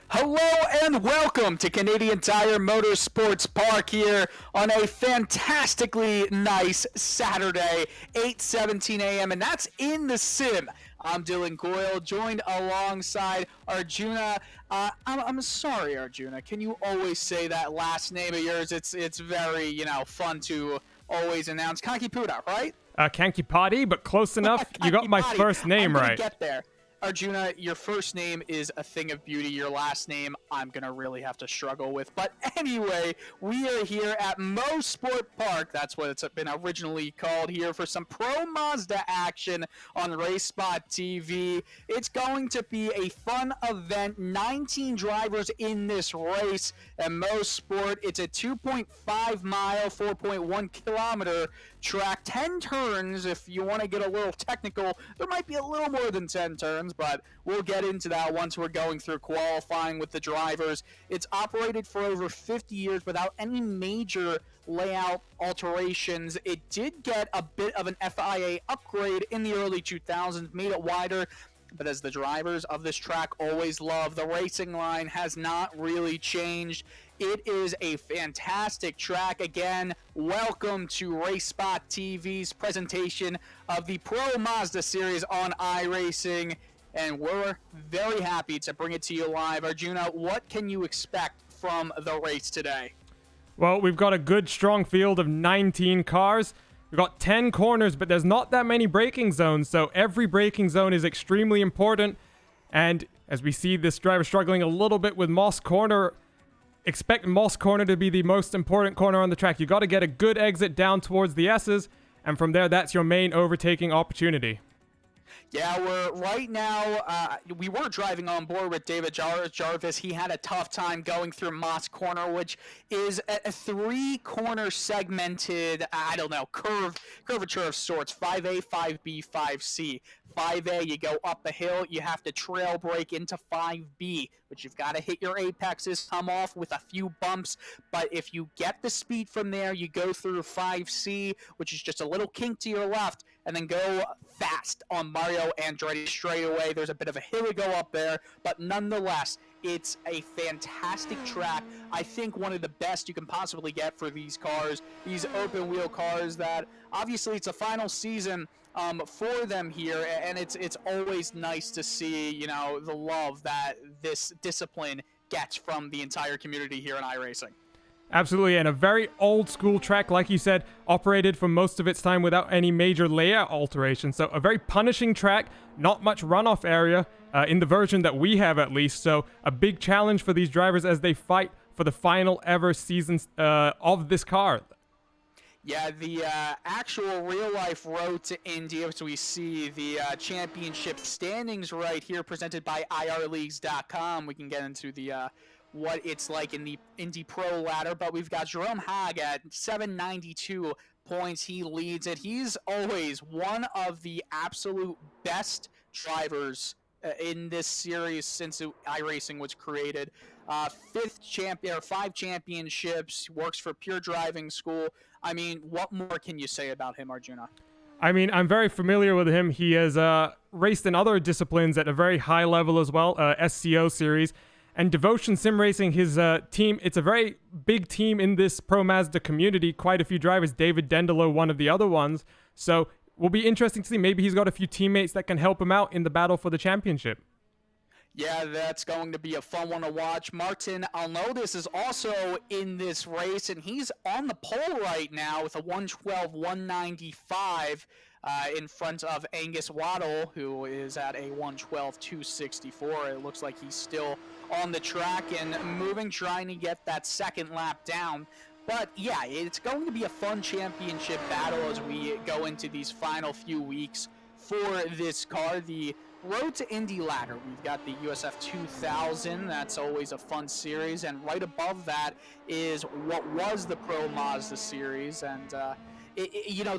Hello and welcome to Canadian Tire Motorsports Park here on a fantastically nice Saturday, 8:17 a.m. and that's in the sim. I'm Dylan Coyle, joined alongside Arjuna. I'm sorry, Arjuna. Can you always say that last name of yours? It's very fun to always announce. Kankipuda, right? Kankipati, but close enough. You got my first name right. Get there. Arjuna, your first name is a thing of beauty. Your last name, I'm going to really have to struggle with. But anyway, we are here at Mosport Park. That's what it's been originally called, here for some Pro Mazda action on RaceSpotTV. It's going to be a fun event. 19 drivers in this race at Mosport. It's a 2.5 mile, 4.1 kilometer track, 10 turns. If you want to get a little technical, there might be a little more than 10 turns, but we'll get into that once we're going through qualifying with the drivers. It's operated for over 50 years without any major layout alterations. It did get a bit of an FIA upgrade in the early 2000s, made it wider. But as the drivers of this track always love, the racing line has not really changed. It is a fantastic track. Again, welcome to RaceSpot TV's presentation of the Pro Mazda series on iRacing. And we're very happy to bring it to you live. Arjuna, what can you expect from the race today? Well, we've got a good, strong field of 19 cars. We've got 10 corners, but there's not that many braking zones, so every braking zone is extremely important. And as we see this driver struggling a little bit with Moss Corner, expect Moss Corner to be the most important corner on the track. You got to get a good exit down towards the S's, and from there, that's your main overtaking opportunity. Yeah, we're right now, we were driving on board with David Jarvis. He had a tough time going through Moss Corner, which is a three-corner segmented, curvature of sorts, 5A, 5B, 5C. 5A, you go up a hill, you have to trail brake into 5B, but you've got to hit your apexes, come off with a few bumps, but if you get the speed from there, you go through 5C, which is just a little kink to your left, and then go fast on Mario Andretti straightaway. There's a bit of a hill to go up there, but nonetheless, it's a fantastic track. I think one of the best you can possibly get for these cars, these open wheel cars that obviously it's a final season for them here, and it's always nice to see, the love that this discipline gets from the entire community here in iRacing. Absolutely, and a very old school track, like you said, operated for most of its time without any major layout alterations. So a very punishing track, not much runoff area in the version that we have at least. So a big challenge for these drivers as they fight for the final ever season of this car. Yeah, the actual real-life road to Indy, as we see the championship standings right here, presented by IRLeagues.com. We can get into the what it's like in the Indy Pro ladder, but we've got Jerome Haag at 792 points. He leads it. He's always one of the absolute best drivers in this series since iRacing was created. 5 championships, works for Pure Driving School. I mean, what more can you say about him, Arjuna? I mean, I'm very familiar with him. He has raced in other disciplines at a very high level as well, SCO series. And Devotion Sim Racing, his team, it's a very big team in this Pro Mazda community. Quite a few drivers, David Dendelo, one of the other ones. So will be interesting to see. Maybe he's got a few teammates that can help him out in the battle for the championship. Yeah, that's going to be a fun one to watch. Martin Alnodis is also in this race, and he's on the pole right now with a 112.195 in front of Angus Waddle, who is at a 112.264. It looks like he's still on the track and moving, trying to get that second lap down. But yeah, it's going to be a fun championship battle as we go into these final few weeks for this car. The Road to Indy ladder, we've got the USF 2000. That's always a fun series, and right above that is what was the Pro Mazda series. And the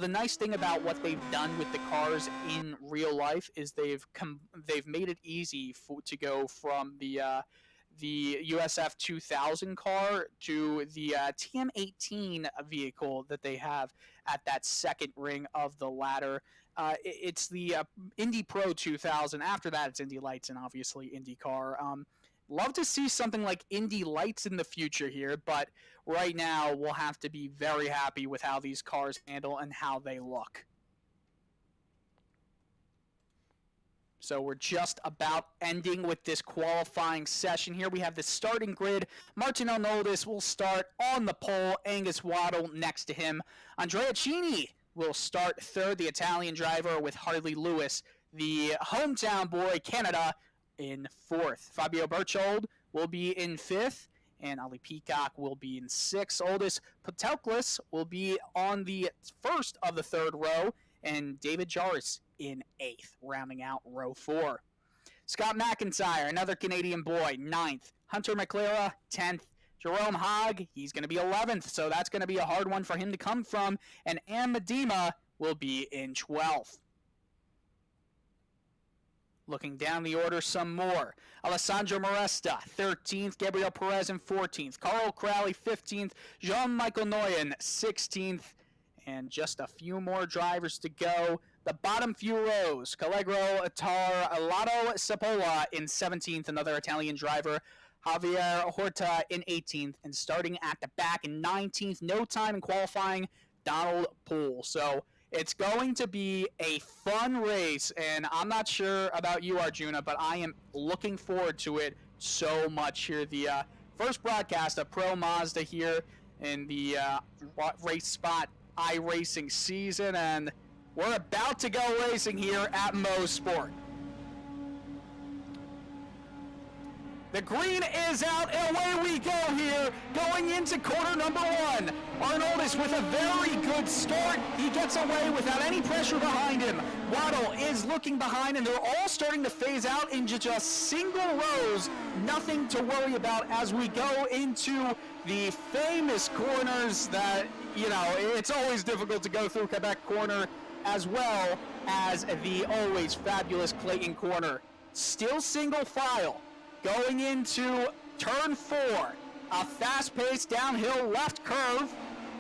nice thing about what they've done with the cars in real life is they've made it easy to go from the the USF 2000 car to the TM18 vehicle that they have at that second ring of the ladder. It's the Indy Pro 2000. After that, it's Indy Lights and obviously IndyCar. Love to see something like Indy Lights in the future here, but right now we'll have to be very happy with how these cars handle and how they look. So we're just about ending with this qualifying session here. We have the starting grid. Martin Arnoldis will start on the pole. Angus Waddle next to him. Andrea Cini will start third, the Italian driver, with Harley Lewis, the hometown boy, Canada, in fourth. Fabio Berchold will be in fifth, and Ali Peacock will be in sixth. Aldis Patelklis will be on the first of the third row, and David Jarvis in eighth, rounding out row four. Scott McIntyre, another Canadian boy, ninth. Hunter McLaren, 10th. Jerome Haag, he's going to be 11th, so that's going to be a hard one for him to come from. And Ann Medema will be in 12th. Looking down the order some more. Alessandro Maresta, 13th. Gabriel Perez in 14th. Carl Crowley, 15th. Jean-Michael Nguyen, 16th. And just a few more drivers to go. The bottom few rows, Callegro, Attar, Lotto Sapola in 17th, another Italian driver. Javier Horta in 18th, and starting at the back in 19th, no time in qualifying, Donald Poole. So it's going to be a fun race, and I'm not sure about you, Arjuna, but I am looking forward to it so much here. The first broadcast of Pro Mazda here in the Race Spot iRacing season, and we're about to go racing here at Mosport. The green is out, and away we go here, going into corner number one. Arnoldis with a very good start. He gets away without any pressure behind him. Waddle is looking behind, and they're all starting to phase out into just single rows. Nothing to worry about as we go into the famous corners that, you know, it's always difficult to go through Quebec corner, as well as the always fabulous Clayton corner. Still single file. Going into turn 4, a fast-paced downhill left curve,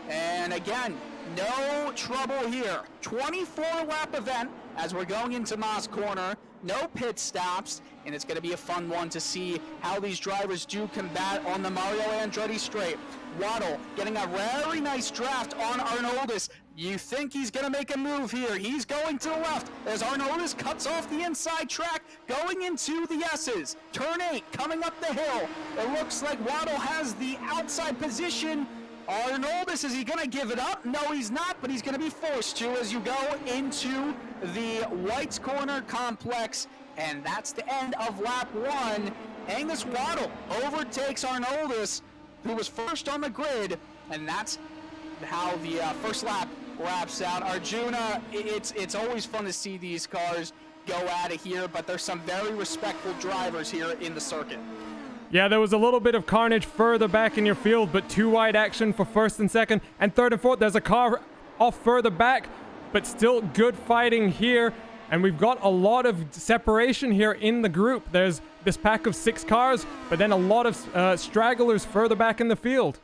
and again, no trouble here. 24-lap event as we're going into Moss Corner, no pit stops, and it's going to be a fun one to see how these drivers do combat on the Mario Andretti straight. Waddle getting a very nice draft on Arnoldis. You think he's going to make a move here. He's going to the left as Arnoldis cuts off the inside track, going into the S's. Turn 8, coming up the hill. It looks like Waddle has the outside position. Arnoldis, is he going to give it up? No, he's not, but he's going to be forced to as you go into the White's Corner complex. And that's the end of lap 1. Angus Waddle overtakes Arnoldis, who was first on the grid, and that's how the first lap wraps out. Arjuna, it's always fun to see these cars go at it here, but there's some very respectful drivers here in the circuit. Yeah, there was a little bit of carnage further back in your field, but too wide action for first and second, and third and fourth. There's a car off further back, but still good fighting here. And we've got a lot of separation here in the group. There's this pack of 6 cars, but then a lot of stragglers further back in the field.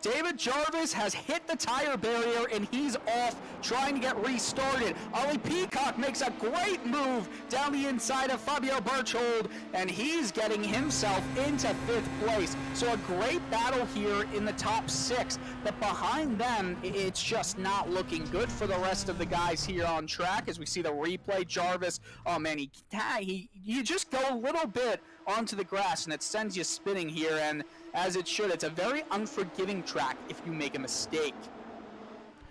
David Jarvis has hit the tire barrier, and he's off, trying to get restarted. Ali Peacock makes a great move down the inside of Fabio Berchold, and he's getting himself into 5th place. So a great battle here in the top 6, but behind them, it's just not looking good for the rest of the guys here on track. As we see the replay, Jarvis, oh man, you just go a little bit onto the grass, and it sends you spinning here, and as it should. It's a very unforgiving track if you make a mistake.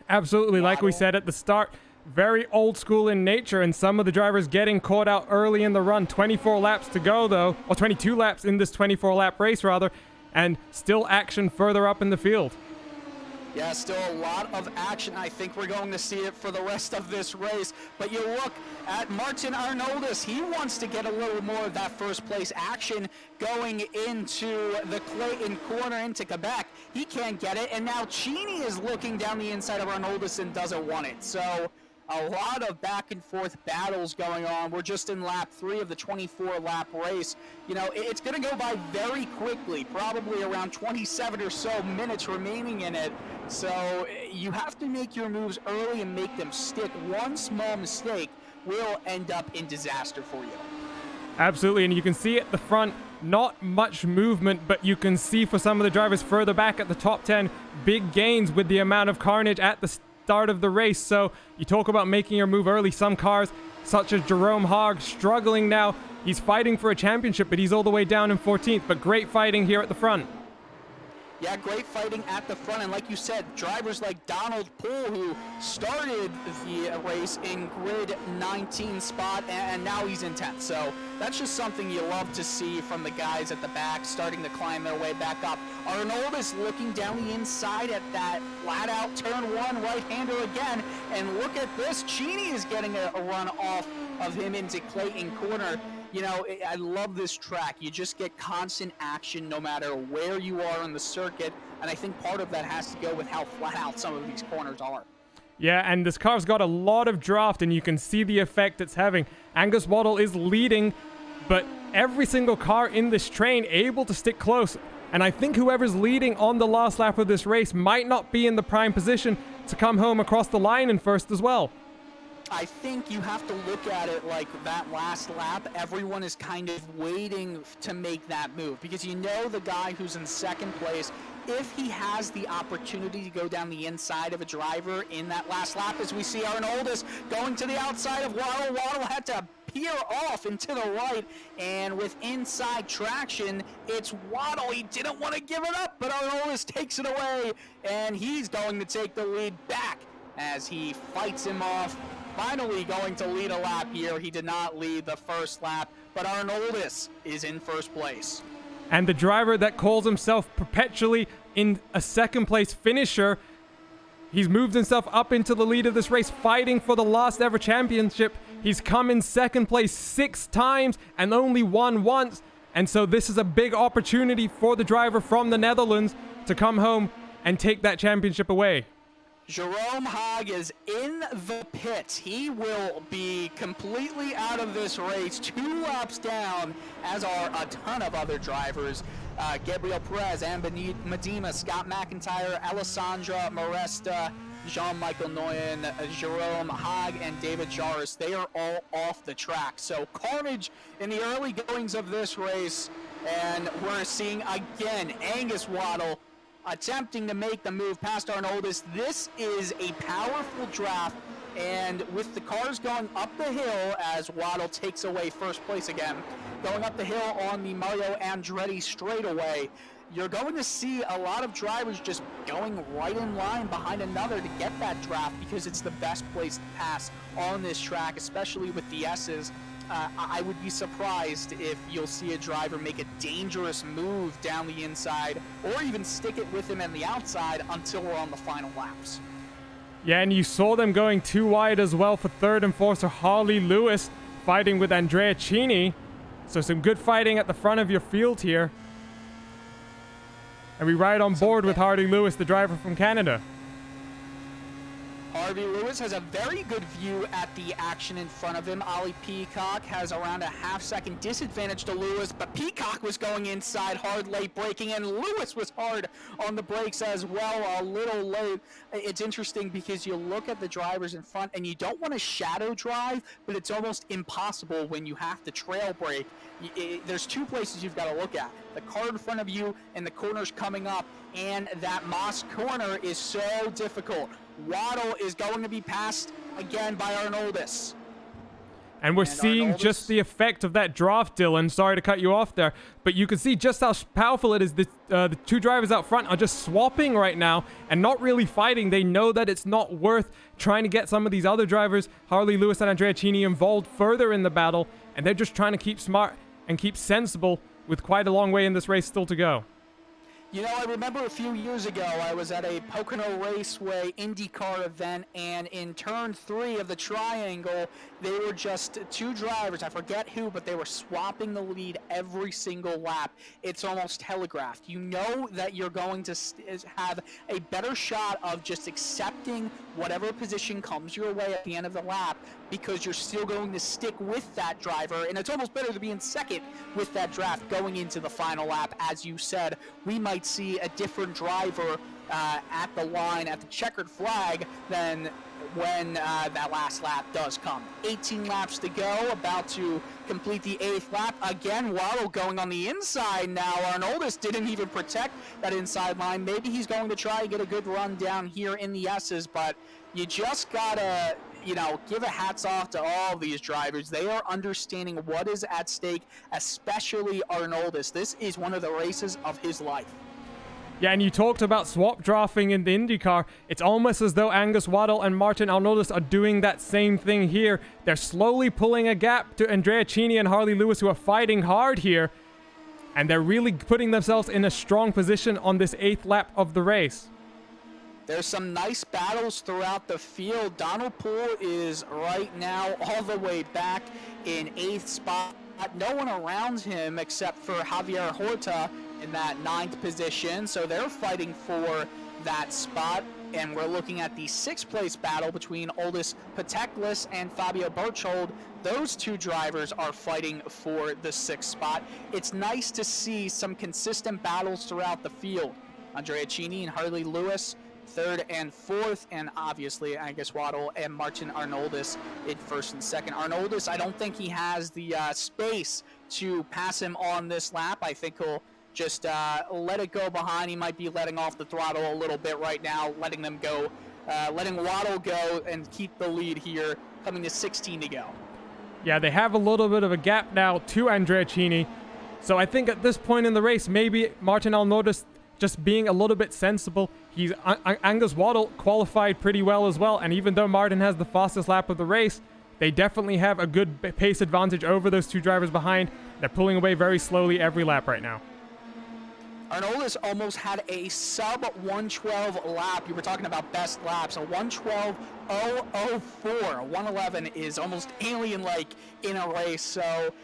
Absolutely, like we said at the start, very old school in nature, and some of the drivers getting caught out early in the run. 24 laps to go, though, or 22 laps in this 24-lap race, rather, and still action further up in the field. Yeah, still a lot of action. I think we're going to see it for the rest of this race. But you look at Martin Arnoldis. He wants to get a little more of that first place action going into the Clayton corner into Quebec. He can't get it. And now Cheney is looking down the inside of Arnoldis and doesn't want it. So A lot of back and forth battles going on. We're just in lap 3 of the 24-lap race. You know, it's going to go by very quickly, probably around 27 or so minutes remaining in it. So you have to make your moves early and make them stick. One small mistake will end up in disaster for you. Absolutely, and you can see at the front, not much movement, but you can see for some of the drivers further back at the top 10, big gains with the amount of carnage at the start of the race. So you talk about making your move early. Some cars, such as Jerome Haag, struggling now. He's fighting for a championship, but he's all the way down in 14th, but great fighting here at the front. Yeah, great fighting at the front, and like you said, drivers like Donald Poole, who started the race in grid 19 spot, and now he's in 10th. So that's just something you love to see from the guys at the back, starting to climb their way back up. Arnold is looking down the inside at that flat-out turn 1 right-hander again, and look at this. Cheney is getting a run off of him into Clayton Corner. You know, I love this track. You just get constant action no matter where you are on the circuit, and I think part of that has to go with how flat out some of these corners are. Yeah, and this car's got a lot of draft, and you can see the effect it's having. Angus Waddle is leading, but every single car in this train able to stick close. And I think whoever's leading on the last lap of this race might not be in the prime position to come home across the line in first as well. I think you have to look at it like that last lap, everyone is kind of waiting to make that move, because you know the guy who's in second place, if he has the opportunity to go down the inside of a driver in that last lap, as we see Arnoldus going to the outside of Waddle. Waddle had to peer off into the right, and with inside traction, it's Waddle. He didn't want to give it up, but Arnoldus takes it away, and he's going to take the lead back as he fights him off. Finally going to lead a lap here. He did not lead the first lap, but Arnoldus is in first place. And the driver that calls himself perpetually in a second place finisher, he's moved himself up into the lead of this race, fighting for the last ever championship. He's come in second place 6 times and only won once. And so this is a big opportunity for the driver from the Netherlands to come home and take that championship away. Jerome Haag is in the pits. He will be completely out of this race, 2 laps down, as are a ton of other drivers. Gabriel Perez, Amber Medina, Scott McIntyre, Alessandra Maresta, Jean-Michael Nguyen, Jerome Haag, and David Jarvis. They are all off the track. So carnage in the early goings of this race, and we're seeing again Angus Waddle attempting to make the move past Arnoldus. This is a powerful draft, and with the cars going up the hill as Waddle takes away first place again, going up the hill on the Mario Andretti straightaway, you're going to see a lot of drivers just going right in line behind another to get that draft, because it's the best place to pass on this track, especially with the S's. I would be surprised if you'll see a driver make a dangerous move down the inside or even stick it with him on the outside until we're on the final laps. Yeah, and you saw them going too wide as well for third and fourth. So Harley Lewis fighting with Andrea Cheney. So some good fighting at the front of your field here. And we ride on board with Harley Lewis, the driver from Canada. Harvey Lewis has a very good view at the action in front of him. Ollie Peacock has around a half-second disadvantage to Lewis, but Peacock was going inside hard late braking, and Lewis was hard on the brakes as well, a little late. It's interesting because you look at the drivers in front, and you don't want to shadow drive, but it's almost impossible when you have to trail brake. There's 2 places you've got to look at: the car in front of you and the corners coming up, and that Moss corner is so difficult. Waddle is going to be passed again by Arnoldus. And we're seeing just the effect of that draft, Dylan. Sorry to cut you off there, but you can see just how powerful it is. The 2 drivers out front are just swapping right now and not really fighting. They know that it's not worth trying to get some of these other drivers, Harley Lewis and Andrea Cheney, involved further in the battle, and they're just trying to keep smart and keep sensible with quite a long way in this race still to go. You know, I remember a few years ago, I was at a Pocono Raceway IndyCar event, and in turn 3 of the triangle, they were just 2 drivers. I forget who, but they were swapping the lead every single lap. It's almost telegraphed. You know that you're going to have a better shot of just accepting whatever position comes your way at the end of the lap, because you're still going to stick with that driver, and it's almost better to be in second with that draft going into the final lap. As you said, we might see a different driver at the line, at the checkered flag, than when that last lap does come. 18 laps to go, about to complete the 8th lap. Again, Waddle going on the inside now. Arnoldus didn't even protect that inside line. Maybe he's going to try and get a good run down here in the S's, but you just gotta, you know, give a hats off to all of these drivers. They are understanding what is at stake, especially Arnoldus. This is one of the races of his life. Yeah, and you talked about swap drafting in the IndyCar. It's almost as though Angus Waddle and Martin Arnoldus are doing that same thing here. They're slowly pulling a gap to Andrea Cini and Harley Lewis, who are fighting hard here. And they're really putting themselves in a strong position on this 8th lap of the race. There's some nice battles throughout the field. Donald Poole is right now all the way back in 8th spot. No one around him except for Javier Horta in that 9th position, so they're fighting for that spot. And we're looking at the 6th place battle between Aldis Pateklis and Fabio Berchold. Those 2 drivers are fighting for the 6th spot. It's nice to see some consistent battles throughout the field. Andrea Cini and Harley Lewis 3rd and 4th, and obviously Angus Waddle and Martin Arnoldus in 1st and 2nd. Arnoldus, I don't think he has the space to pass him on this lap. I think he'll just let it go behind. He might be letting off the throttle a little bit right now, letting Waddle go and keep the lead here, coming to 16 to go. Yeah, they have a little bit of a gap now to Andrea Cini. So I think at this point in the race, maybe Martin Arnoldus just being a little bit sensible. Angus Waddle qualified pretty well as well, and even though Martin has the fastest lap of the race, they definitely have a good pace advantage over those 2 drivers behind. They're pulling away very slowly every lap right now. Arnoldus almost had a sub 112 lap. You were talking about best laps. A 112.004. 111 is almost alien-like in a race. So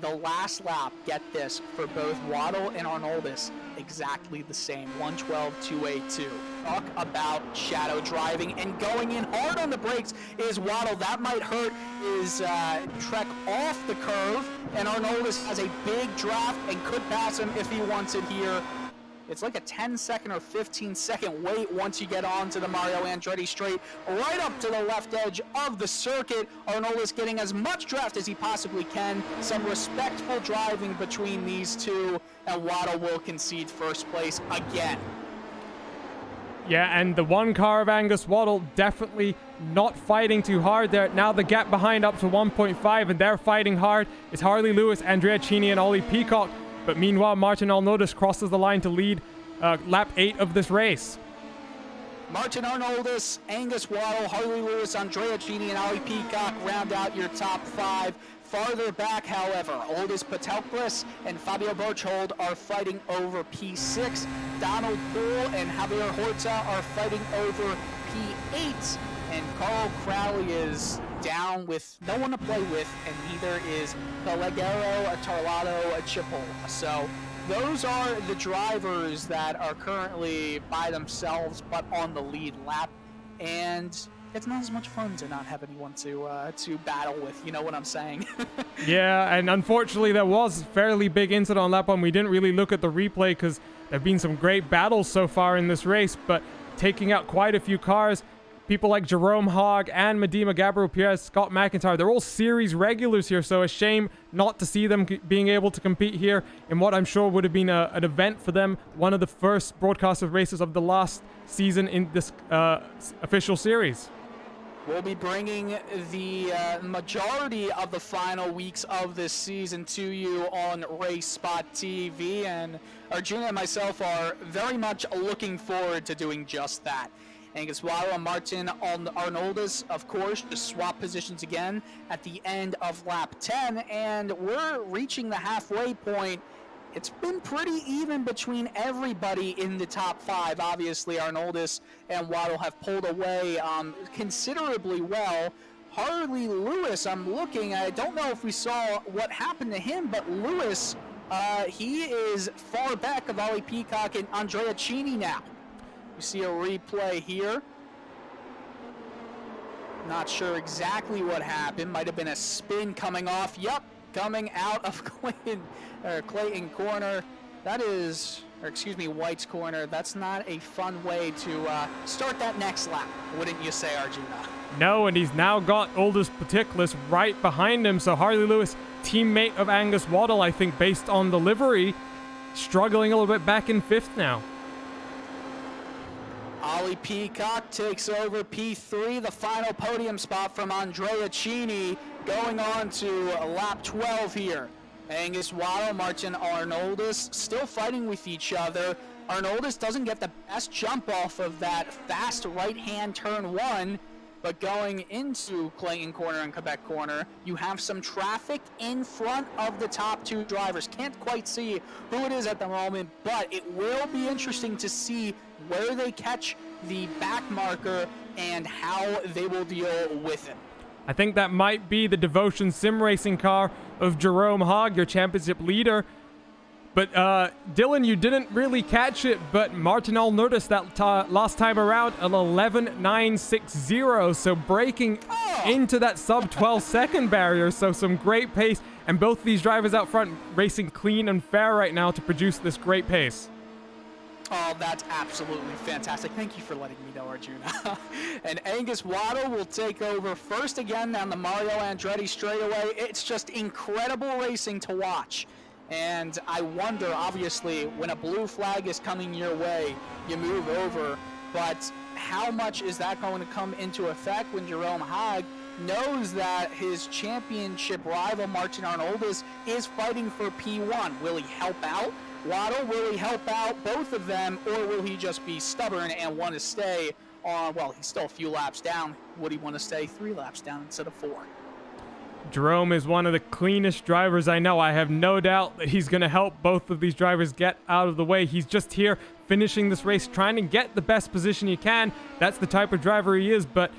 the last lap, get this, for both Waddle and Arnoldus, exactly the same. 112.282. Talk about shadow driving and going in hard on the brakes is Waddle. That might hurt his trek off the curve, and Arnoldus has a big draft and could pass him if he wants it here. It's like a 10-second or 15-second wait once you get on to the Mario Andretti straight, right up to the left edge of the circuit. Arnoldus getting as much draft as he possibly can. Some respectful driving between these 2, and Waddle will concede 1st place again. Yeah, and the 1 car of Angus Waddle definitely not fighting too hard there. Now the gap behind up to 1.5, and they're fighting hard. It's Harley Lewis, Andrea Cini, and Ollie Peacock. But meanwhile, Martin Arnoldus crosses the line to lead lap 8 of this race. Martin Arnoldus, Angus Waddle, Harley Lewis, Andrea Cini, and Ollie Peacock round out your top 5. Farther back, however, Aldis Pateklis and Fabio Berchold are fighting over P6. Donald Poole and Javier Horta are fighting over P8. And Carl Crowley is down with no one to play with, and neither is Pellegrino, Tarlato, Chippel. So those are the drivers that are currently by themselves but on the lead lap. And it's not as much fun to not have anyone to battle with, you know what I'm saying? Yeah, and unfortunately there was a fairly big incident on lap 1. We didn't really look at the replay because there have been some great battles so far in this race, but taking out quite a few cars. People like Jerome Hogg and Medina Gabriel Perez, Scott McIntyre, they're all series regulars here, so a shame not to see them being able to compete here in what I'm sure would have been an event for them, one of the first broadcasted races of the last season in this official series. We'll be bringing the majority of the final weeks of this season to you on RaceSpotTV, and Arjuna and myself are very much looking forward to doing just that. Angus Waddle and Martin Arnoldus, of course, just swap positions again at the end of lap 10, and we're reaching the halfway point it's been pretty even between everybody in the top 5. Obviously, Arnoldus and Waddle have pulled away considerably well. Harley Lewis, I'm looking, I don't know if we saw what happened to him, but Lewis, he is far back of Ollie Peacock and Andrea Cini now. We see a replay here. Not sure exactly what happened. Might have been a spin coming off. Yep, coming out of Clayton corner. That is, or excuse me, White's corner. That's not a fun way to start that next lap, wouldn't you say, Arjuna? No, and he's now got Aldous Patickless right behind him. So Harley Lewis, teammate of Angus Waddle, I think, based on the livery, struggling a little bit back in 5th now. Ollie Peacock takes over P3, the final podium spot from Andrea Cini, going on to lap 12 here. Angus Waddle, Martin Arnoldus still fighting with each other. Arnoldus doesn't get the best jump off of that fast right-hand turn 1, but going into Clayton corner and Quebec corner, you have some traffic in front of the top 2 drivers. Can't quite see who it is at the moment, but it will be interesting to see where they catch the back marker and how they will deal with it. I think that might be the Devotion Sim Racing car of Jerome Hogg, your championship leader. But Dylan, you didn't really catch it, but Martinel noticed that last time around an 11.960, so breaking into that sub 12-second barrier, so some great pace, and both these drivers out front racing clean and fair right now to produce this great pace. Oh, that's absolutely fantastic. Thank you for letting me know, Arjuna. And Angus Waddle will take over first again down the Mario Andretti straightaway. It's just incredible racing to watch. And I wonder, obviously, when a blue flag is coming your way, you move over. But how much is that going to come into effect when Jerome Hogg knows that his championship rival, Martin Arnoldus, is fighting for P1? Will he help out Waddle? Will he help out both of them? Or will he just be stubborn and want to stay on, well, he's still a few laps down. Would he want to stay 3 laps down instead of 4? Jerome is one of the cleanest drivers I know. I have no doubt that he's going to help both of these drivers get out of the way. He's just here finishing this race, trying to get the best position he can. That's the type of driver he is, but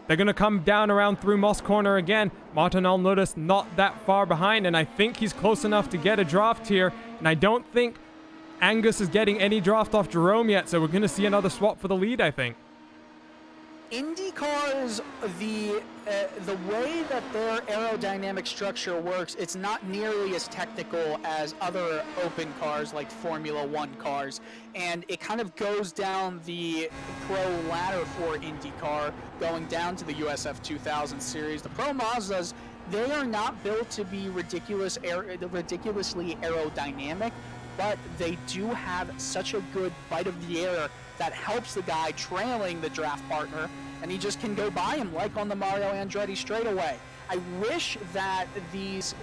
they're going to come down around through Moss Corner again. Martin Arnoldus not that far behind, and I think he's close enough to get a draft here, and I don't think Angus is getting any draft off Jerome yet, so we're going to see another swap for the lead, I think. IndyCars, the way that their aerodynamic structure works, it's not nearly as technical as other open cars like Formula One cars, and it kind of goes down the pro ladder for IndyCar, going down to the USF 2000 series. The pro Mazdas, they are not built to be ridiculously aerodynamic, but they do have such a good bite of the air that helps the guy trailing the draft partner, and he just can go by him like on the Mario Andretti straightaway. I wish that this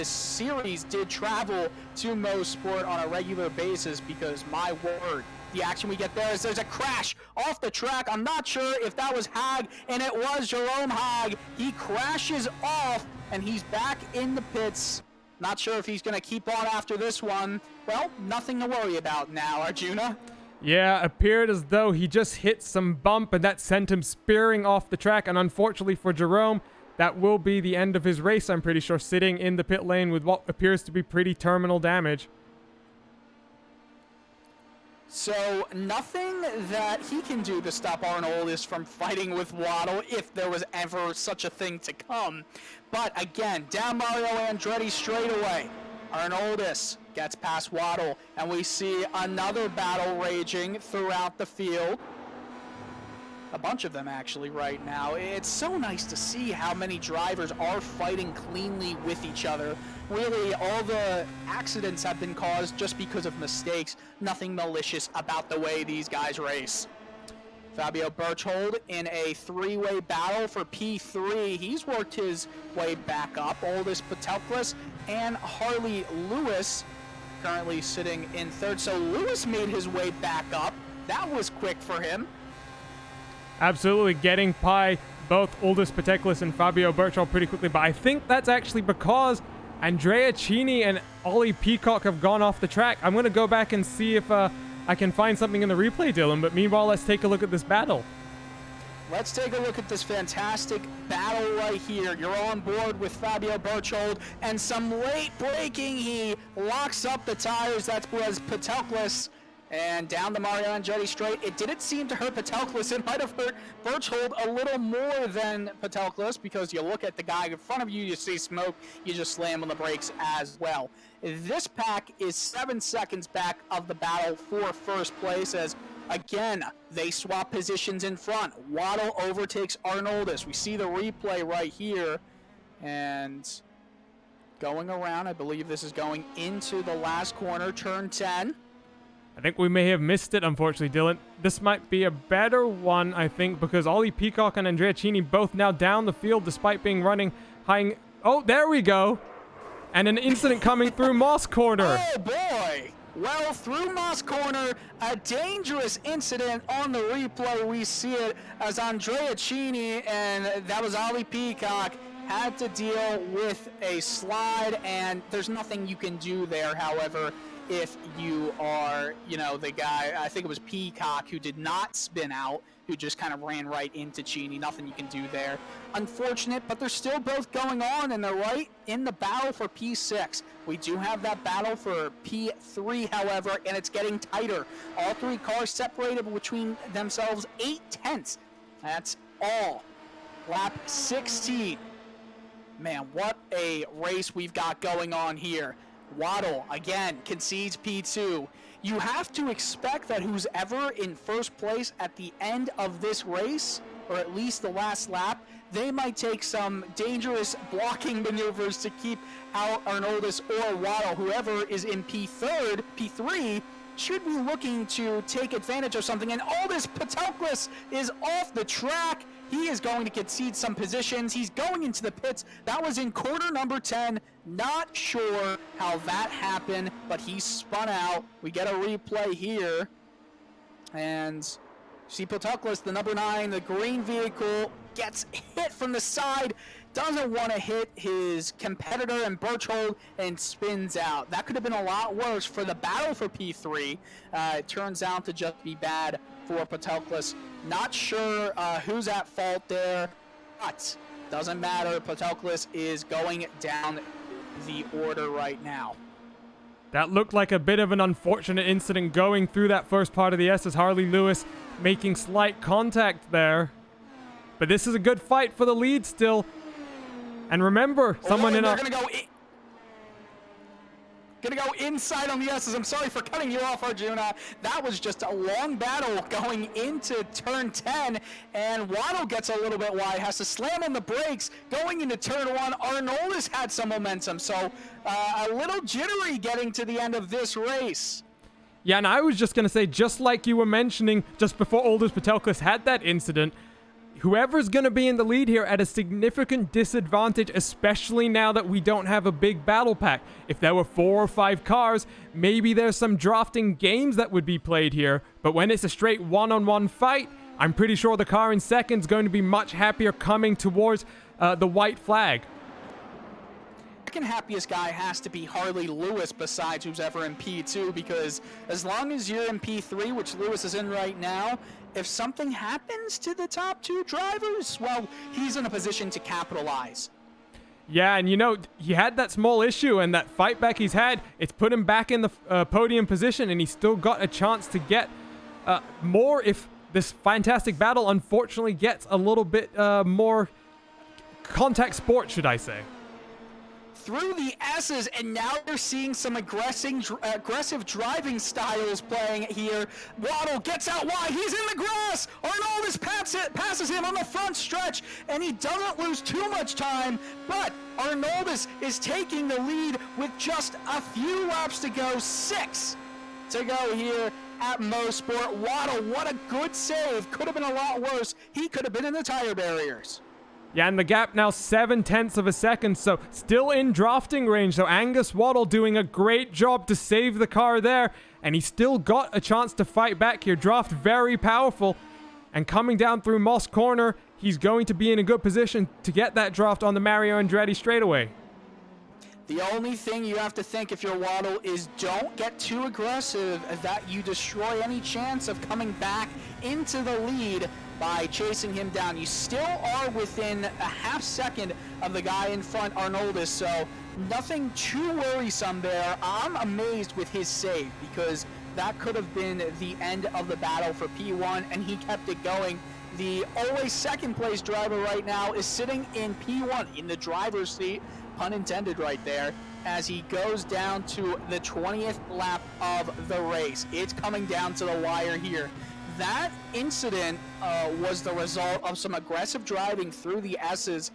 series did travel to Mosport on a regular basis, because my word, the action we get there is there's a crash off the track. I'm not sure if that was Hogg, and it was Jerome Hogg. He crashes off, and he's back in the pits. Not sure if he's going to keep on after this one. Well, nothing to worry about now, Arjuna. Yeah, appeared as though he just hit some bump and that sent him spearing off the track. And unfortunately for Jerome, that will be the end of his race, I'm pretty sure, sitting in the pit lane with what appears to be pretty terminal damage. So nothing that he can do to stop Arnoldus from fighting with Waddle, if there was ever such a thing to come. But again, down Mario Andretti straightaway. Arnoldus gets past Waddle, and we see another battle raging throughout the field. A bunch of them actually right now. It's so nice to see how many drivers are fighting cleanly with each other. Really, all the accidents have been caused just because of mistakes. Nothing malicious about the way these guys race. Fabio Berchtold in a 3-way battle for P3. He's worked his way back up. Aldous Patickless and Harley Lewis currently sitting in 3rd. So Lewis made his way back up. That was quick for him. Absolutely getting by both Aldous Patickless and Fabio Berchtold pretty quickly, but I think that's actually because Andrea Cini and Ollie Peacock have gone off the track. I'm going to go back and see if I can find something in the replay, Dylan. But meanwhile, let's take a look at this battle. Let's take a look at this fantastic battle right here. You're on board with Fabio Berchold, and some late braking. He locks up the tires. That was Patelklis, and down the Mario Andretti straight. It didn't seem to hurt Patelklis. It might have hurt Berchold a little more than Patelklis, because you look at the guy in front of you, you see smoke, you just slam on the brakes as well. This pack is 7 seconds back of the battle for first place, as again, they swap positions in front. Waddle overtakes Arnoldus. We see the replay right here. And going around, I believe this is going into the last corner, turn 10. I think we may have missed it, unfortunately, Dylan. This might be a better one, I think, because Ollie Peacock and Andrea Cini both now down the field despite being running high. Oh, there we go. And an incident coming through Moss Corner. Oh, boy. Well, through Moss Corner, a dangerous incident on the replay. We see it as Andrea Cini, and that was Ollie Peacock, had to deal with a slide, and there's nothing you can do there. However, if you are, the guy, I think it was Peacock, who did not spin out, who just kind of ran right into Cini. Nothing you can do there. Unfortunate, but they're still both going on, and they're right in the battle for P6. We do have that battle for P3, however, and it's getting tighter. All three cars separated between themselves 8/10. That's all. Lap 16. Man, what a race we've got going on here. Waddle, again, concedes P2. You have to expect that who's ever in first place at the end of this race, or at least the last lap, they might take some dangerous blocking maneuvers to keep out Arnoldus or Waddle. Whoever is in P3, should be looking to take advantage of something. And Aldous Patelklis is off the track. He is going to concede some positions. He's going into the pits. That was in corner number 10. Not sure how that happened, but he spun out. We get a replay here. And see Patelklis, the number 9, the green vehicle, gets hit from the side. Doesn't want to hit his competitor and Berchold, and spins out. That could have been a lot worse for the battle for P3. It turns out to just be bad for Patelklis. Not sure who's at fault there, but doesn't matter. Patelklis is going down the order right now. That looked like a bit of an unfortunate incident going through that first part of the S as Harley Lewis making slight contact there. But this is a good fight for the lead still. And remember, someone in our... Gonna go inside on the S's. I'm sorry for cutting you off, Arjuna. That was just a long battle going into turn 10, and Waddle gets a little bit wide, has to slam on the brakes going into turn 1. Arnoldus had some momentum, so a little jittery getting to the end of this race. Yeah, and I was just gonna say, just like you were mentioning just before Aldous Patelkis had that incident, whoever's going to be in the lead here at a significant disadvantage, especially now that we don't have a big battle pack. If there were 4 or 5 cars, maybe there's some drafting games that would be played here. But when it's a straight one-on-one fight, I'm pretty sure the car in second is going to be much happier coming towards the white flag. Second happiest guy has to be Harley Lewis besides who's ever in P2, because as long as you're in P3, which Lewis is in right now, if something happens to the top 2 drivers, well, he's in a position to capitalize. Yeah, and he had that small issue, and that fight back he's had, it's put him back in the podium position, and he's still got a chance to get more if this fantastic battle unfortunately gets a little bit more contact sport, should I say. Through the S's, and now they're seeing some aggressive driving styles playing here. Waddle gets out wide. He's in the grass. Arnoldus passes him on the front stretch, and he doesn't lose too much time, but Arnoldus is taking the lead with just a few laps to go. 6 to go here at Mosport. Waddle, what a good save. Could have been a lot worse. He could have been in the tire barriers. Yeah, and the gap now 7/10 of a second, so still in drafting range. So Angus Waddle doing a great job to save the car there, and he's still got a chance to fight back here. Draft very powerful, and coming down through Moss Corner, he's going to be in a good position to get that draft on the Mario Andretti straightaway. The only thing you have to think if you're Waddle is don't get too aggressive, that you destroy any chance of coming back into the lead by chasing him down. You still are within a half second of the guy in front, Arnoldus, so nothing too worrisome there. I'm amazed with his save because that could have been the end of the battle for P1, and he kept it going. The always second place driver right now is sitting in P1 in the driver's seat, pun intended right there, as he goes down to the 20th lap of the race. It's coming down to the wire here. That incident was the result of some aggressive driving through the S's.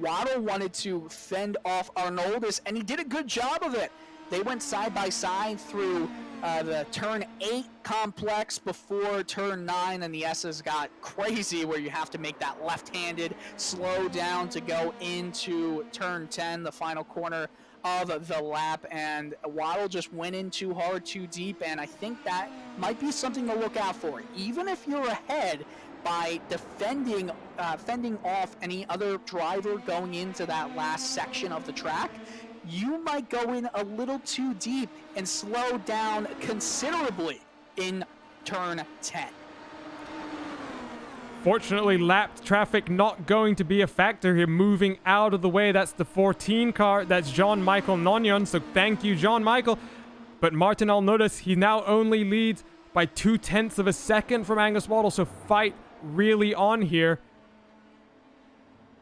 Waddle wanted to fend off Arnoldus, and he did a good job of it. They went side by side through the turn 8 complex before turn 9, and the S's got crazy where you have to make that left-handed slow down to go into turn 10, the final corner of the lap, and Waddle just went in too hard, too deep, and I think that might be something to look out for. Even if you're ahead, by fending off any other driver going into that last section of the track, you might go in a little too deep and slow down considerably in turn 10. Fortunately, lapped traffic not going to be a factor here, moving out of the way. That's the 14 car. That's Jean-Michael Nonyon, so thank you, Jean-Michael. But Martin, I'll notice he now only leads by 0.2 of a second from Angus Waddle, so fight really on here.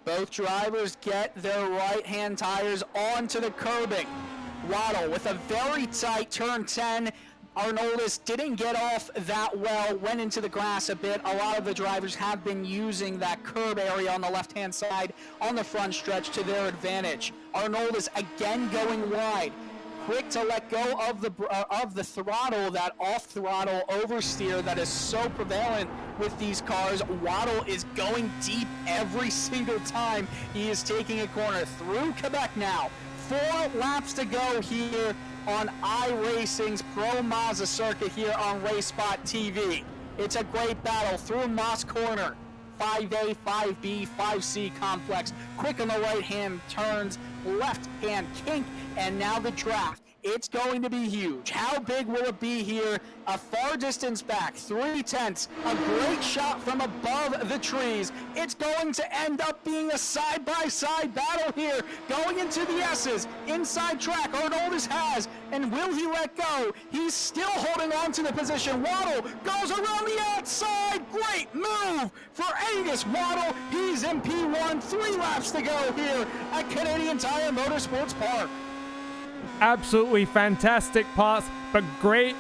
Both drivers get their right-hand tires onto the curbing. Waddle with a very tight turn 10. Arnoldus didn't get off that well, went into the grass a bit. A lot of the drivers have been using that curb area on the left-hand side on the front stretch to their advantage. Arnoldus again going wide. Quick to let go of the throttle, that off-throttle oversteer that is so prevalent with these cars. Waddle is going deep every single time he is taking a corner through Quebec now. 4 laps to go here on iRacing's Pro Mazda circuit here on RaceSpotTV. It's a great battle through Moss Corner. 5A, 5B, 5C complex. Quick on the right-hand turns, left-hand kink, and now the draft. It's going to be huge. How big will it be here? A far distance back, 0.3. A great shot from above the trees. It's going to end up being a side-by-side battle here, going into the S's. Inside track, Arnoldus has, and will he let go? He's still holding on to the position. Waddle goes around the outside. Great move for Angus Waddle. He's in P1, 3 laps to go here at Canadian Tire Motorsports Park. Absolutely fantastic pass, but great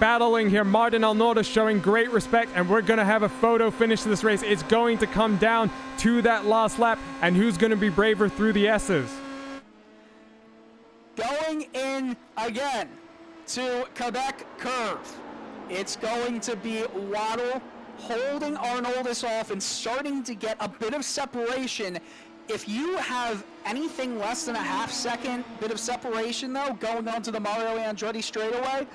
battling here. Martin Arnoldus showing great respect, and we're going to have a photo finish to this race. It's going to come down to that last lap, and who's going to be braver through the S's? Going in again to Quebec curve. It's going to be Waddle holding Arnoldus off and starting to get a bit of separation. If you have anything less than a half-second bit of separation, though, going onto the Mario Andretti straightaway,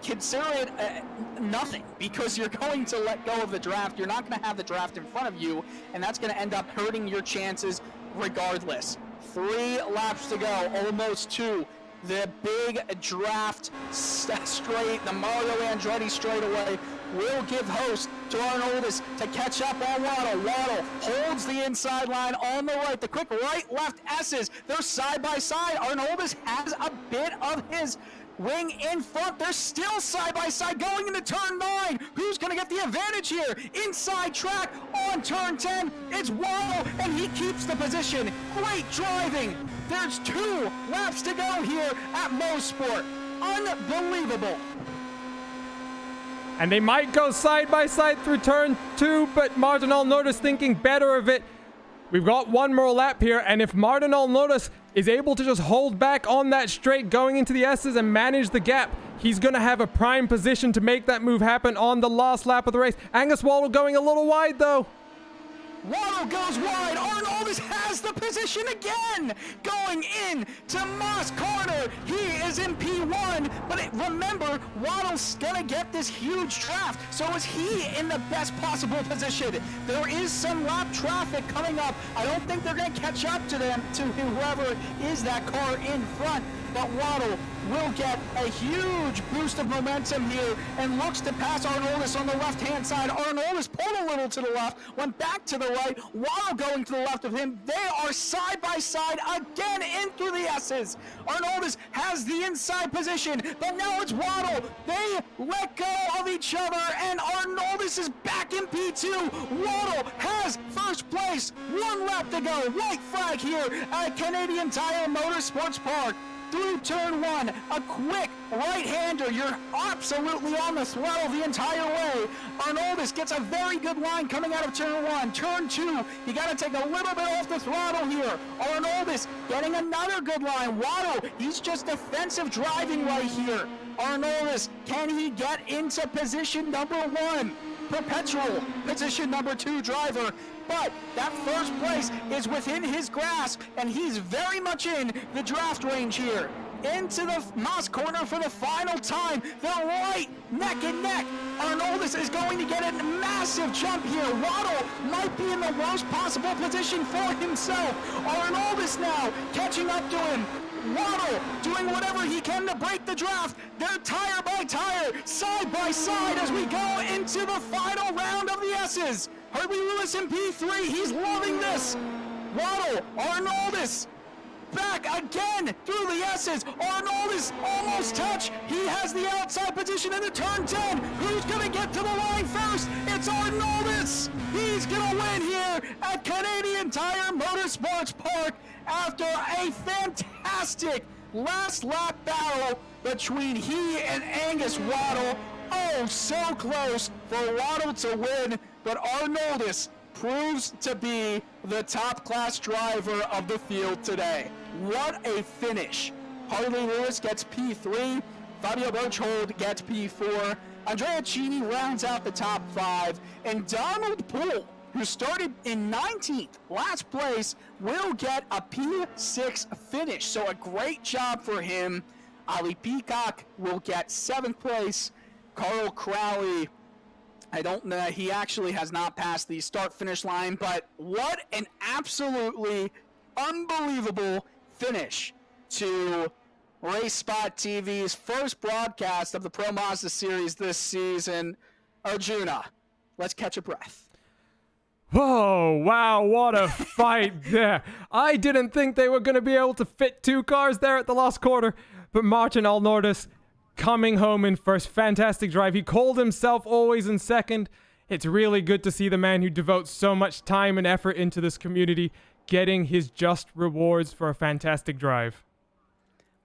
consider it nothing, because you're going to let go of the draft. You're not going to have the draft in front of you, and that's going to end up hurting your chances regardless. 3 laps to go, almost 2. The big draft straight, the Mario Andretti straightaway, will give host to Arnoldus to catch up on Waddle. Waddle holds the inside line on the right. The quick right-left S's, they're side by side. Arnoldus has a bit of his wing in front. They're still side by side going into turn 9. Who's going to get the advantage here? Inside track on turn 10. It's Waddle, and he keeps the position. Great driving. There's 2 laps to go here at Mosport. Unbelievable. And they might go side by side through turn 2, but Martin Arnoldus thinking better of it. We've got 1 more lap here, and if Martin Arnoldus is able to just hold back on that straight going into the S's and manage the gap, he's going to have a prime position to make that move happen on the last lap of the race. Angus Waddle going a little wide, though. Waddle goes wide. Arnoldus has the into position again, going in to Moss corner. He is in P1, but remember, Waddle's gonna get this huge draft, so is he in the best possible position? There is some lap traffic coming up. I don't think they're gonna catch up to them, to whoever is that car in front, but Waddle will get a huge boost of momentum here and looks to pass Arnoldus on the left-hand side. Arnoldus pulled a little to the left, went back to the right, Waddle going to the left of him. They are side by side again in through the S's. Arnoldus has the inside position, but now it's Waddle. They let go of each other, and Arnoldus is back in P2. Waddle has first place, 1 lap to go. White flag here at Canadian Tire Motorsports Park. Through turn 1, a quick right-hander. You're absolutely on the throttle the entire way. Arnoldus gets a very good line coming out of turn 1. Turn 2, you got to take a little bit off the throttle here. Arnoldus getting another good line. Waddle, he's just defensive driving right here. Arnoldus, can he get into position number 1? Perpetual position number 2 driver, but that first place is within his grasp, and he's very much in the draft range here. Into the Moss corner for the final time. They're right neck and neck. Arnoldus is going to get a massive jump here. Waddle might be in the worst possible position for himself. Arnoldus now catching up to him. Waddle doing whatever he can to break the draft. They're tire by tire, side by side as we go into the final round of the S's. Hartley Lewis in P3, he's loving this. Waddle, Arnoldus, back again through the S's. Arnoldus almost touch. He has the outside position in the turn 10. Who's going to get to the line first? It's Arnoldus. He's going to win here at Canadian Tire Motorsports Park after a fantastic last lap battle between he and Angus Waddle. Oh, so close for Waddle to win, but Arnoldus proves to be the top class driver of the field today. What a finish. Hartley Lewis gets P3, Fabio Berchtold gets P4, Andrea Cini rounds out the top 5, and Donald Poole, who started in 19th, last place, will get a P6 finish. So a great job for him. Ali Peacock will get 7th place. Carl Crowley, I don't know, he actually has not passed the start-finish line, but what an absolutely unbelievable finish to RaceSpotTV's first broadcast of the Pro Mazda Series this season. Arjuna, let's catch a breath. Oh, wow, what a fight there. I didn't think they were going to be able to fit 2 cars there at the last quarter, but Martin Arnoldus coming home in first. Fantastic drive. He called himself always in second. It's really good to see the man who devotes so much time and effort into this community getting his just rewards for a fantastic drive.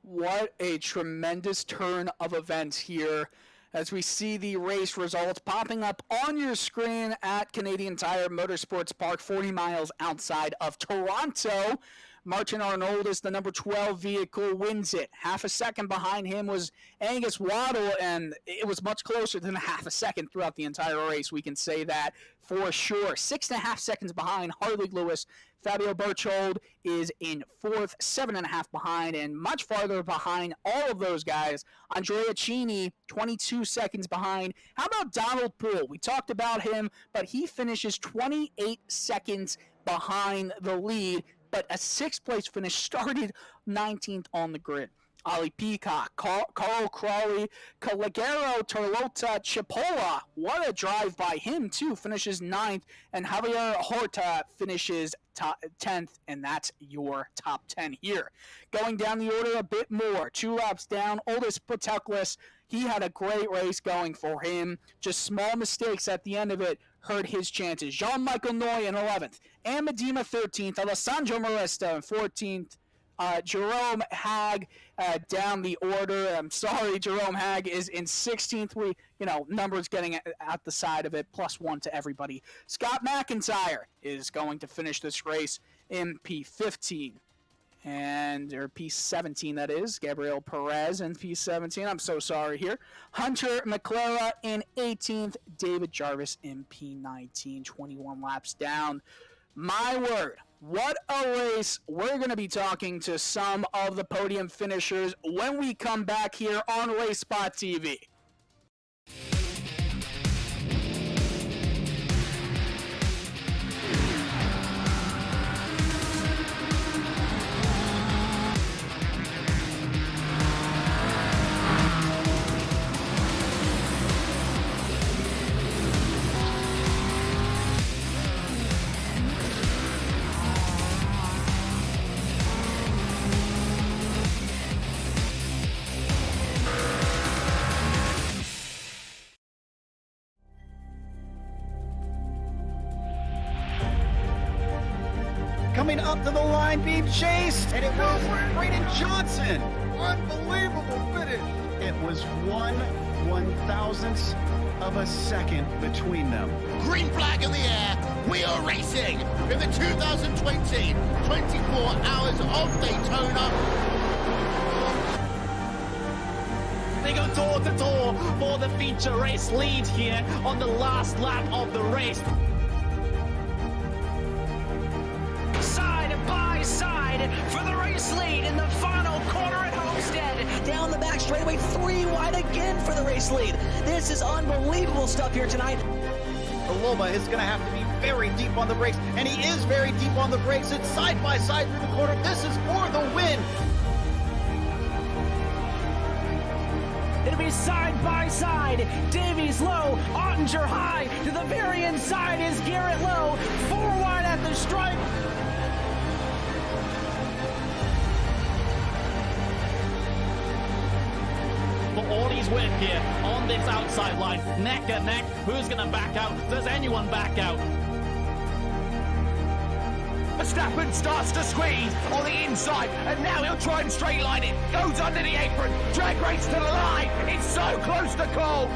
What a tremendous turn of events here as we see the race results popping up on your screen at Canadian Tire Motorsports Park, 40 miles outside of Toronto. Martin Arnoldus, the number 12 vehicle, wins it. Half a second behind him was Angus Waddle, and it was much closer than a half a second throughout the entire race. We can say that for sure. 6.5 seconds behind Hartley Lewis. Fabio Berchtold is in 4th, 7.5 behind, and much farther behind all of those guys. Andrea Cini, 22 seconds behind. How about Donald Poole? We talked about him, but he finishes 28 seconds behind the lead. But a 6th place finish, started 19th on the grid. Ali Peacock, Carl Crawley, Calagero, Torlota, Chipola. What a drive by him, too. Finishes 9th. And Javier Horta finishes 10th. And that's your top 10 here. Going down the order a bit more. 2 laps down. Oldest Protectless. He had a great race going for him. Just small mistakes at the end of it hurt his chances. Jean-Michael Noy in 11th. Amadima 13th. Alessandro Maresta in 14th. Jerome Hag down the order. I'm sorry, Jerome Hag is in 16th. Numbers getting at the side of it, +1 to everybody. Scott McIntyre is going to finish this race in P15. Or P17, that is. Gabriel Perez in P17. I'm so sorry here. Hunter McLaren in 18th. David Jarvis in P19. 21 laps down. My word, What a race. We're going to be talking to some of the podium finishers when we come back here on RaceSpot TV. Coming up to the line, being chased, and it was Braden Johnson. Unbelievable finish. It was 1/1000th of a second between them. Green flag in the air. We are racing in the 2020 24 Hours of Daytona. They go door to door for the feature race lead here on the last lap of the race. Side by side for the race lead in the final corner at Homestead. Down the back straightaway, 3 wide again for the race lead. This is unbelievable stuff here tonight. Loma is going to have to be very deep on the brakes, and he is very deep on the brakes. It's side by side through the corner. This is for the win. It'll be side by side. Davies low, Ottinger high. To the very inside is Garrett low. 4 wide at the stripe. For Audie's win here on this outside line. Neck and neck. Who's going to back out? Does anyone back out? Verstappen starts to squeeze on the inside, and now he'll try and straight line it. Goes under the apron, drag race to the line. It's so close to call.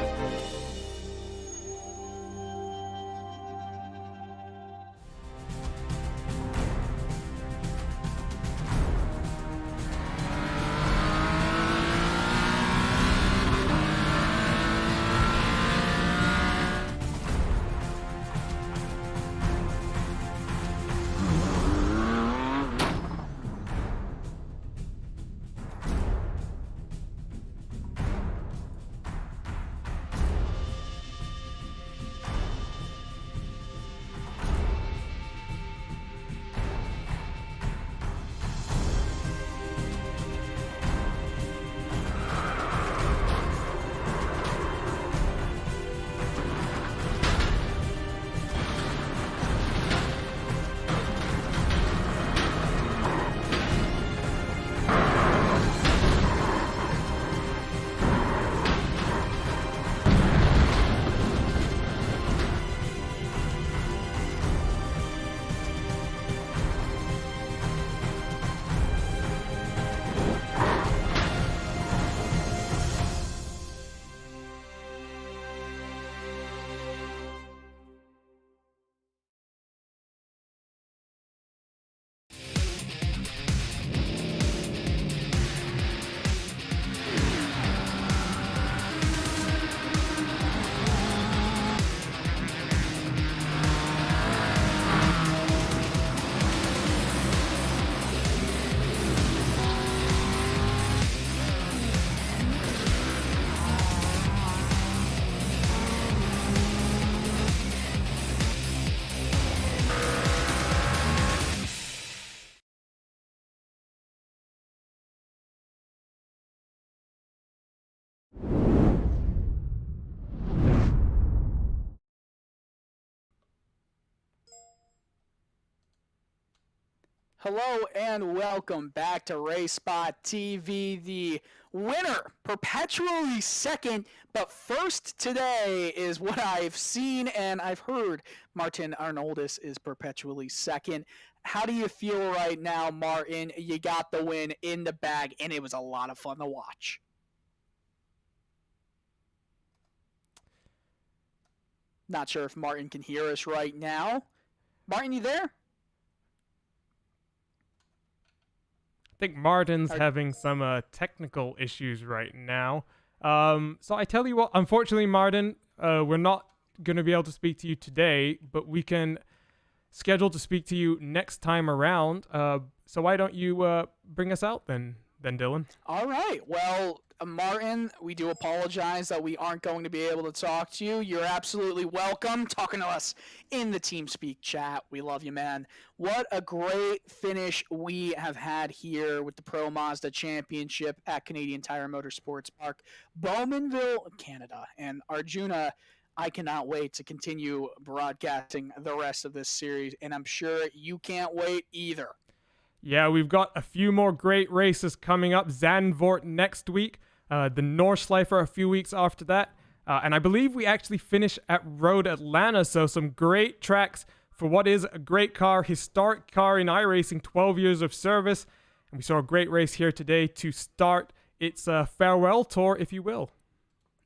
Hello and welcome back to RaceSpot TV. The winner, perpetually second, but first today is what I've seen and I've heard. Martin Arnoldis is perpetually second. How do you feel right now, Martin? You got the win in the bag, and it was a lot of fun to watch. Not sure if Martin can hear us right now. Martin, you there? I think Martin's having some technical issues right now. So I tell you what, unfortunately, Martin, we're not going to be able to speak to you today, but we can scheduled to speak to you next time around. So why don't you bring us out then Dylan? All right. Well, Martin, we do apologize that we aren't going to be able to talk to you. You're absolutely welcome talking to us in the TeamSpeak chat. We love you, man. What a great finish we have had here with the Pro Mazda Championship at Canadian Tire Motorsports Park, Bowmanville, Canada. And Arjuna, I cannot wait to continue broadcasting the rest of this series, and I'm sure you can't wait either. Yeah, we've got a few more great races coming up. Zandvoort next week, the Nordschleifer a few weeks after that, and I believe we actually finish at Road Atlanta, so some great tracks for what is a great car, historic car in iRacing, 12 years of service, and we saw a great race here today to start its farewell tour, if you will.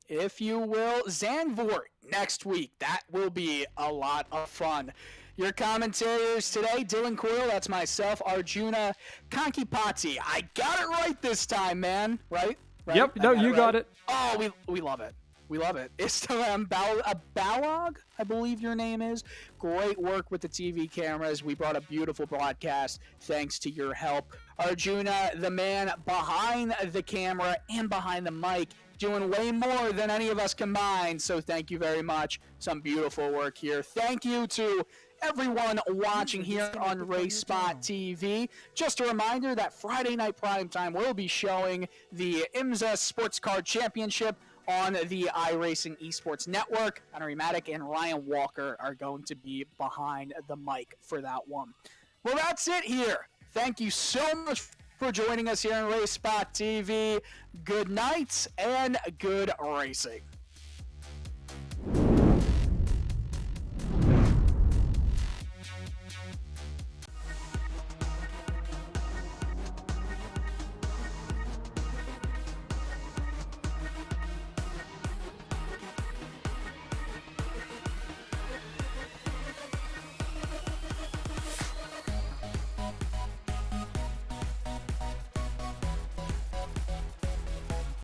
If you will, Zandvoort next week. That will be a lot of fun. Your commentators today, Dylan Coyle, that's myself, Arjuna Kankipati. I got it right this time, man. Right? Yep, no, you got it. Oh, we love it. We love it. Islam Balog, I believe your name is. Great work with the TV cameras. We brought a beautiful broadcast thanks to your help. Arjuna, the man behind the camera and behind the mic, doing way more than any of us combined. So thank you very much. Some beautiful work here. Thank you to everyone watching here on RaceSpotTV. Just a reminder that Friday Night Primetime will be showing the IMSA Sports Car Championship on the iRacing Esports Network. Henry Maddock and Ryan Walker are going to be behind the mic for that one. Well, that's it here. Thank you so much for joining us here on RaceSpotTV. Good night and good racing.